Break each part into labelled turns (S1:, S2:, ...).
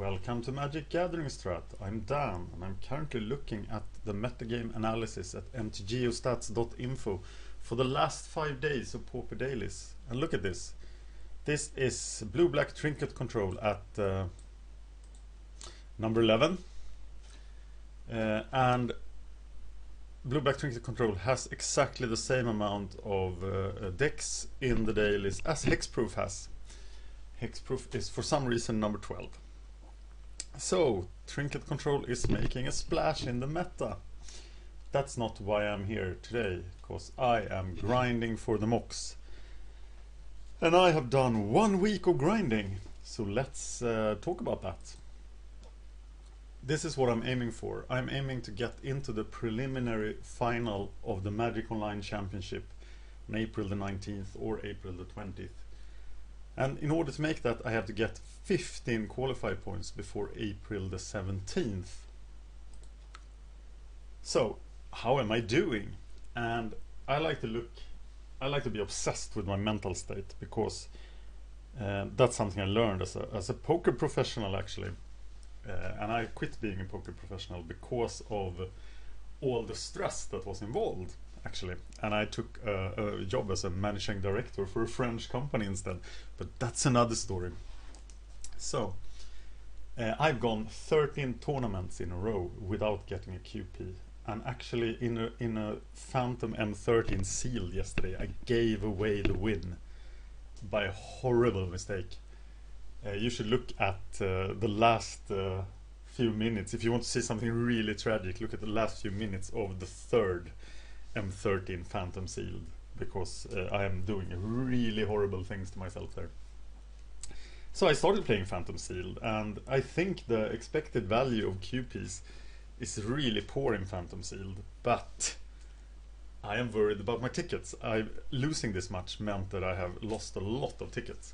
S1: Welcome to Magic Gathering Strat. I'm Dan and I'm currently looking at the metagame analysis at mtgeostats.info for the last 5 days of Pauper Dailies. And look at this. This is blue-black trinket control at number 11. And blue-black trinket control has exactly the same amount of decks in the dailies as Hexproof has. Hexproof is for some reason number 12. So, trinket control is making a splash in the meta. That's not why I'm here today, because I am grinding for the MOCS. And I have done 1 week of grinding, so let's talk about that. This is what I'm aiming for. I'm aiming to get into the preliminary final of the Magic Online Championship on April the 19th or April the 20th. And in order to make that, I have to get 15 qualify points before April the 17th. So, how am I doing? And I like to be obsessed with my mental state, because that's something I learned as a poker professional, actually. And I quit being a poker professional because of all the stress that was involved, actually. And I took a job as a managing director for a French company instead. But that's another story. So, I've gone 13 tournaments in a row without getting a QP. And actually in a Phantom M13 sealed yesterday, I gave away the win by a horrible mistake. You should look at the last few minutes. If you want to see something really tragic, look at the last few minutes of the third M13 Phantom sealed, because I am doing really horrible things to myself there. So I started playing Phantom sealed, and I think the expected value of QPs is really poor in Phantom sealed, but I am worried about my tickets. Losing this much meant that I have lost a lot of tickets.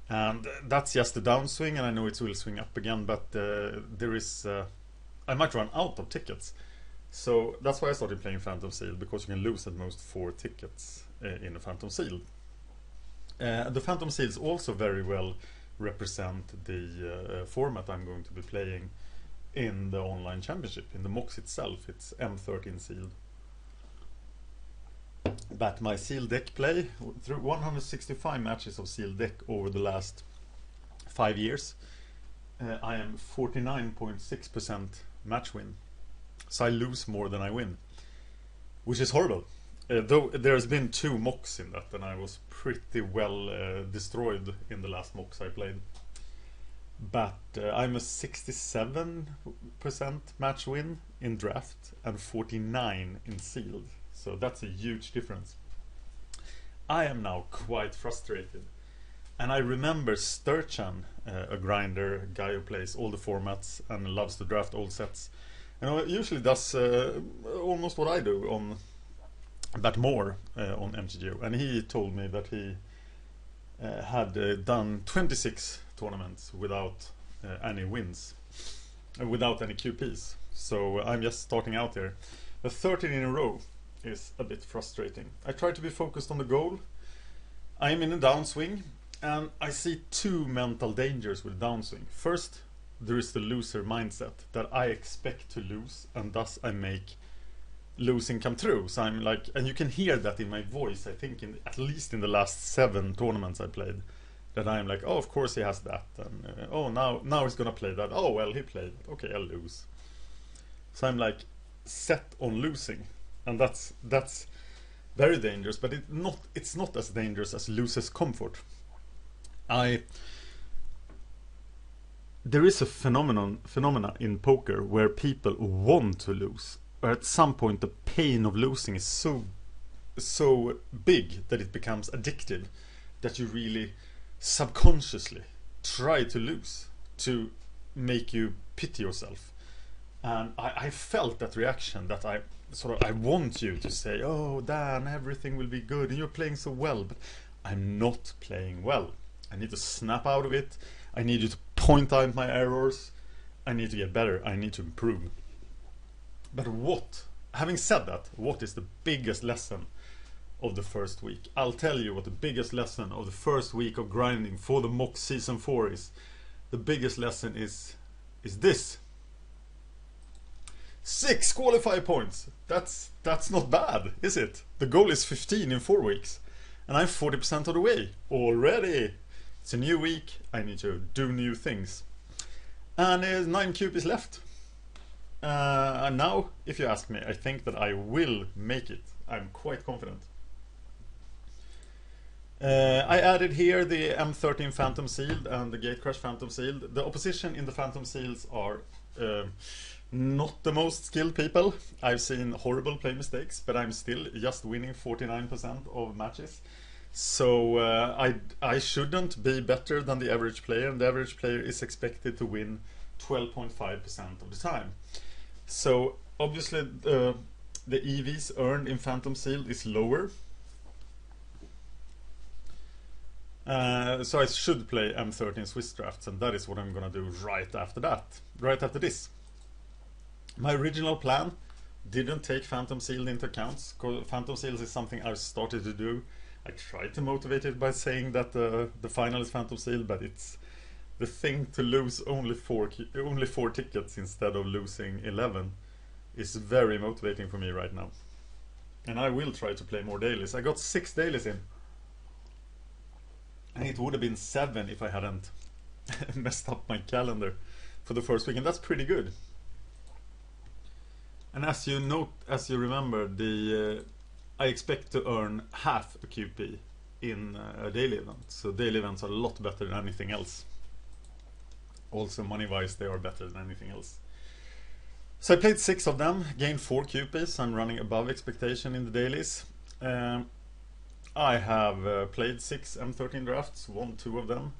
S1: And that's just the downswing, and I know it will swing up again, but I might run out of tickets. So that's why I started playing Phantom Sealed, because you can lose at most 4 tickets in a Phantom Sealed. The Phantom Seals also very well represent the format I'm going to be playing in the online championship. In the MOCS itself, it's M13 Sealed. But my sealed deck play, through 165 matches of sealed deck over the last 5 years, I am 49.6% match win. So I lose more than I win, which is horrible. Though there's been 2 MOCS in that, and I was pretty well destroyed in the last MOCS I played. But I'm a 67% match win in draft and 49% in sealed. So that's a huge difference. I am now quite frustrated. And I remember Sturchan, a grinder, guy who plays all the formats and loves to draft old sets. And usually does almost what I do, but more on MTGO. And he told me that he had done 26 tournaments without any wins, without any QPs. So I'm just starting out here. 13 in a row is a bit frustrating. I try to be focused on the goal. I'm in a downswing, and I see 2 mental dangers with downswing. First, there is the loser mindset, that I expect to lose, and thus I make losing come true. So I'm like, and you can hear that in my voice, I think, at least in the last 7 tournaments I played, that I'm like, oh, of course he has that, and oh, now he's gonna play that. Oh, well, he played it. Okay, I'll lose. So I'm like set on losing. And that's very dangerous, but it's not as dangerous as losers comfort. There is a phenomena in poker where people want to lose, or at some point the pain of losing is so big that it becomes addictive, that you really subconsciously try to lose to make you pity yourself. And I felt that reaction, that I want you to say, oh, Dan, everything will be good, and you're playing so well, but I'm not playing well. I need to snap out of it. I need you to point out my errors. I need to get better. I need to improve. But having said that, what is the biggest lesson of the first week? I'll tell you what the biggest lesson of the first week of grinding for the MOCS Season 4 is. the biggest lesson is this. 6 qualify points. That's not bad, is it? The goal is 15 in 4 weeks. And I'm 40% of the way already. It's a new week. I need to do new things. And there's 9 QPs left. And now, if you ask me, I think that I will make it. I'm quite confident. I added here the M13 Phantom Sealed and the Gatecrash Phantom Sealed. The opposition in the Phantom Seals are not the most skilled people. I've seen horrible play mistakes, but I'm still just winning 49% of matches. So I shouldn't be better than the average player, and the average player is expected to win 12.5% of the time. So obviously the EVs earned in Phantom Sealed is lower. So I should play M13 Swiss drafts, and that is what I'm gonna do right after that. Right after this. My original plan didn't take Phantom Sealed into account. Phantom Seals is something I've started to do. I tried to motivate it by saying that the final is Phantom Sealed, but it's the thing to lose only four tickets instead of losing 11 is very motivating for me right now. And I will try to play more dailies. I got 6 dailies in. And it would have been 7 if I hadn't messed up my calendar for the first week, and that's pretty good. And as you remember, I expect to earn half a QP in a daily event. So daily events are a lot better than anything else. Also money-wise, they are better than anything else. So I played 6 of them, gained 4 QPs. I'm running above expectation in the dailies. I have played 6 M13 drafts, won 2 of them,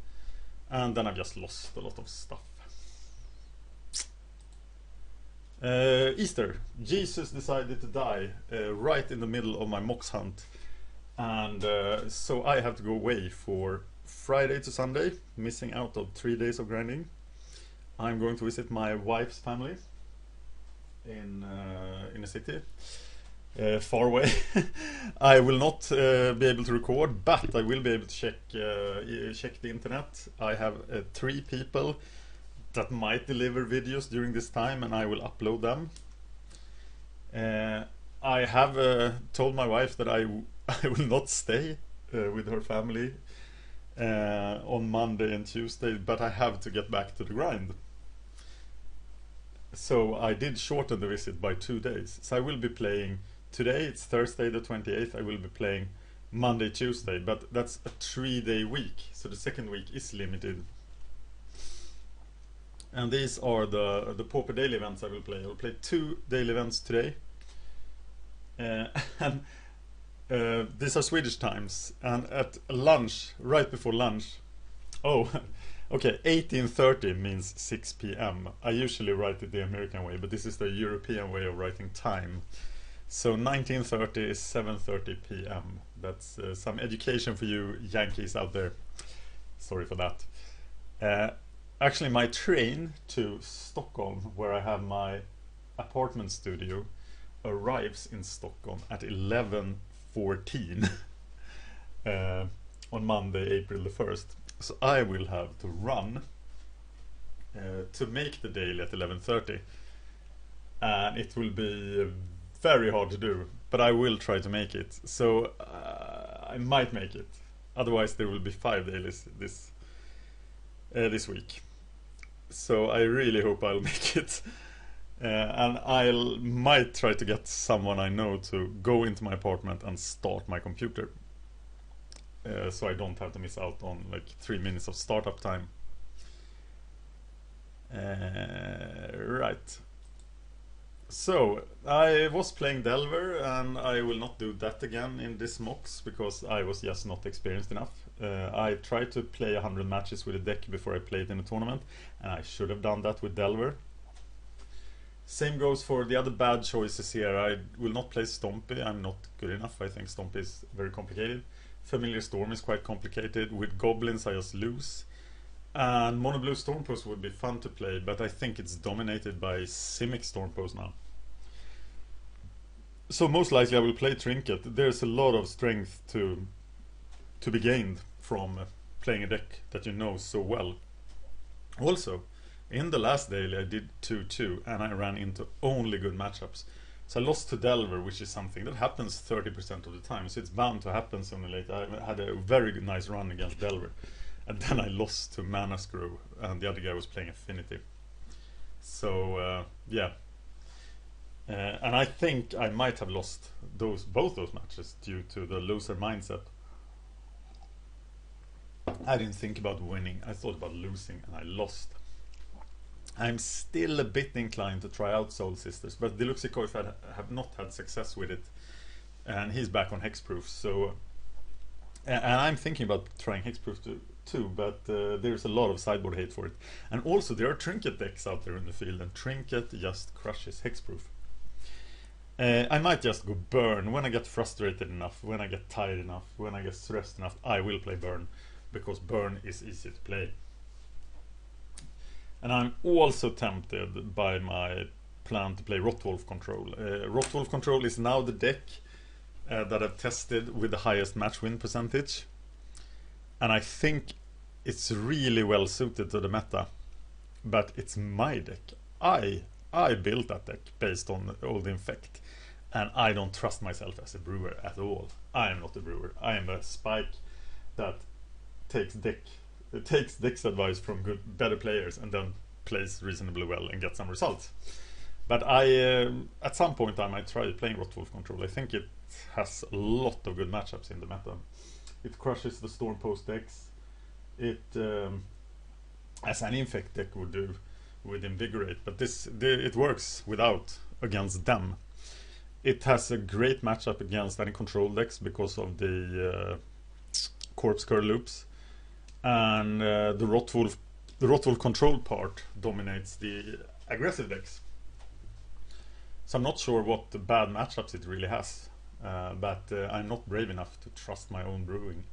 S1: and then I've just lost a lot of stuff. Easter. Jesus decided to die right in the middle of my MOCS hunt, and so I have to go away for Friday to Sunday, missing out of 3 days of grinding. I'm going to visit my wife's family in a city far away. I will not be able to record, but I will be able to check the internet. I have 3 people that might deliver videos during this time, and I will upload them. I have told my wife that I will not stay with her family on Monday and Tuesday, but I have to get back to the grind. So I did shorten the visit by 2 days. So I will be playing today, it's Thursday the 28th, I will be playing Monday, Tuesday, but that's a 3-day week, so the second week is limited. And these are the Pauper daily events I will play. I will play 2 daily events today. And these are Swedish times. And at lunch, right before lunch, okay, 18:30 means 6 p.m. I usually write it the American way, but this is the European way of writing time. So 19:30 is 7:30 p.m. That's some education for you Yankees out there. Sorry for that. Actually, my train to Stockholm, where I have my apartment studio, arrives in Stockholm at 11:14 on Monday, April the 1st. So I will have to run to make the daily at 11:30, and it will be very hard to do, but I will try to make it. So I might make it. Otherwise, there will be 5 dailies this week. So I really hope I'll make it. And I might try to get someone I know to go into my apartment and start my computer. So I don't have to miss out on like 3 minutes of startup time. Right. So I was playing Delver, and I will not do that again in this MOCS because I was just not experienced enough. I tried to play 100 matches with a deck before I played in a tournament, and I should have done that with Delver. Same goes for the other bad choices here. I will not play Stompy. I'm not good enough. I think Stompy is very complicated. Familiar Storm is quite complicated. With Goblins I just lose. And Mono Blue Stormpost would be fun to play, but I think it's dominated by Simic Stormpost now. So most likely I will play Trinket. There's a lot of strength to be gained from playing a deck that you know so well. Also, in the last daily I did 2-2 and I ran into only good matchups. So I lost to Delver, which is something that happens 30% of the time, so it's bound to happen sooner or later. I had a very good, nice run against Delver, and then I lost to Mana Screw, and the other guy was playing Affinity. So yeah, and I think I might have lost both those matches due to the loser mindset. I didn't think about winning, I thought about losing, and I lost. I'm still a bit inclined to try out Soul Sisters, but Deluxico have not had success with it, and he's back on Hexproof. So, and I'm thinking about trying Hexproof too, but there's a lot of sideboard hate for it. And also, there are Trinket decks out there in the field, and Trinket just crushes Hexproof. I might just go Burn when I get frustrated enough, when I get tired enough, when I get stressed enough. I will play Burn, because Burn is easy to play. And I'm also tempted by my plan to play Rotwolf Control. Rotwolf Control is now the deck that I've tested with the highest match win percentage. And I think it's really well suited to the meta. But it's my deck. I built that deck based on all the infect. And I don't trust myself as a brewer at all. I am not a brewer. I am a spike that takes Deck's advice from better players and then plays reasonably well and gets some results. But at some point I might try playing Rotwolf Control. I think it has a lot of good matchups in the meta. It crushes the Stormpost decks. It, as an infect deck would do with Invigorate, but it works against them. It has a great matchup against any control decks because of the Corpse Curl loops. And the Rotwolf control part dominates the aggressive decks. So I'm not sure what bad matchups it really has, but I'm not brave enough to trust my own brewing.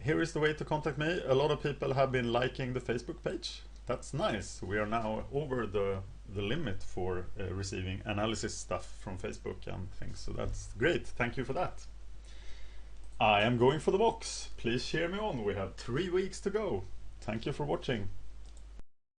S1: Here is the way to contact me. A lot of people have been liking the Facebook page. That's nice. We are now over the limit for receiving analysis stuff from Facebook and things, so that's great. Thank you for that. I am going for the MOCS. Please cheer me on. We have 3 weeks to go. Thank you for watching.